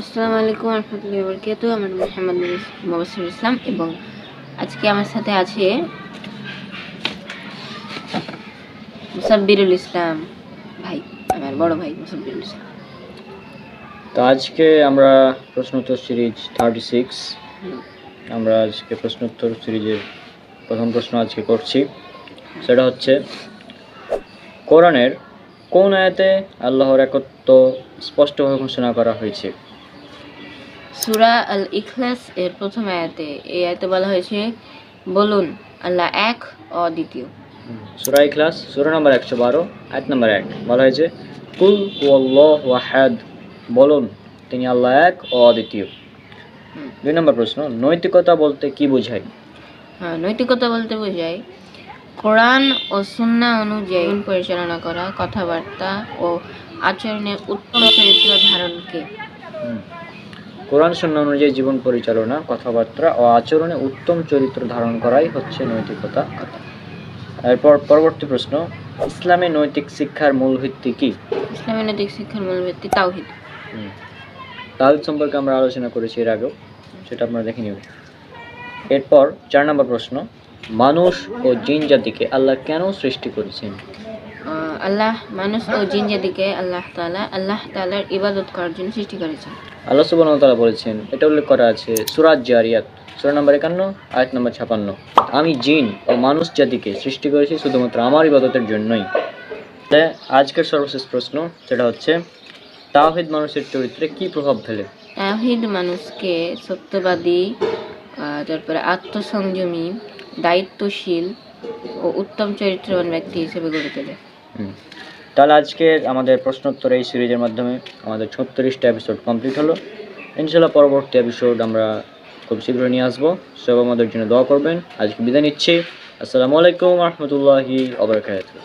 আসসালামু আলাইকুম রহমতুল্লাহি ওয়া বারাকাতুহু। আমার নাম মোহাম্মদ মুবাশশির ইসলাম এবং আজকে আমার সাথে আছে মুসাব্বিরুল ইসলাম ভাই, আমার বড় ভাই মুসাব্বিরুল ইসলাম। তো আজকে আমরা প্রশ্নোত্তর সিরিজ 36 আমরা আজকে প্রশ্নোত্তর সিরিজের প্রথম প্রশ্ন আজকে করছি। সেটা হচ্ছে, কোরআনের কোন আয়াতে আল্লাহর একত্ব স্পষ্টভাবে ঘোষণা করা হয়েছে? সূরা আল ইখলাস এর প্রথম আয়াতে, এই আয়াতে বলা হয়েছে, বলুন আল্লাহ এক ও দ্বিতীয়। সূরা ইখলাস সূরা নম্বর 112 আয়াত নম্বর 1 বলা হয়েছে, কুল হুয়াল্লাহু আহাদ, বলুন তিনি আল্লাহ এক ও অদ্বিতীয়। 2 নম্বর প্রশ্ন, নৈতিকতা বলতে কি বোঝায়? নৈতিকতা বলতে বোঝায় কোরআন ও সুন্নাহ অনুযায়ী জীবন পরিচালনা করা, কথাবার্তা ও আচরণে উত্তম চরিত্র ধারণকে। কোরআন সুন্নাহ অনুযায়ী জীবন পরিচালনা, কথাবার্তা ও আচরণে উত্তম চরিত্র ধারণ করাই হচ্ছে নৈতিকতা। এরপর পরবর্তী প্রশ্ন, ইসলামে নৈতিক শিক্ষার মূল ভিত্তি কি? ইসলামে নৈতিক শিক্ষার মূল ভিত্তি তাওহীদ। তাওহীদ সম্পর্কে আমরা আলোচনা করেছি এর আগেও, সেটা আপনারা দেখে নেবেন। এরপর 4 নম্বর প্রশ্ন, মানুষ ও জিন জাতিকে আল্লাহ কেন সৃষ্টি করেছেন? আল্লাহ মানুষ ও জিন জাতিকে আল্লাহ তাআলার ইবাদত করার জন্য সৃষ্টি করেছেন। আল্লাহ সুবহানাহু ওয়া তাআলা বলেছেন, এটা উল্লেখ করা আছে সূরা জারিয়াত সূরা নম্বর 51 আয়াত নম্বর 56, আমি জিন ও মানুষ জাতিকে সৃষ্টি করেছি শুধুমাত্র আমার ইবাদতের জন্যই। আজকের সর্বশেষ প্রশ্ন, সেটা হচ্ছে, তাওহীদ মানুষের চরিত্রে কি প্রভাব ফেলে? তাওহীদ মানুষকে সত্যবাদী, তারপরে আত্মসংযমী, দায়িত্বশীল ও উত্তম চরিত্রবান ব্যক্তি হিসেবে গড়ে তোলে। তাহলে আজকের আমাদের প্রশ্নোত্তর এই সিরিজের মাধ্যমে আমাদের 36টা এপিসোড কমপ্লিট হলো। ইনশাআল্লাহ পরবর্তী এপিসোড আমরা খুব শীঘ্রই নিয়ে আসবো। সব আমাদের জন্য দোয়া করবেন। আজকে বিদায় নিচ্ছি। আসসালামু আলাইকুম রহমতুল্লাহি ওয়া বারাকাতুহু।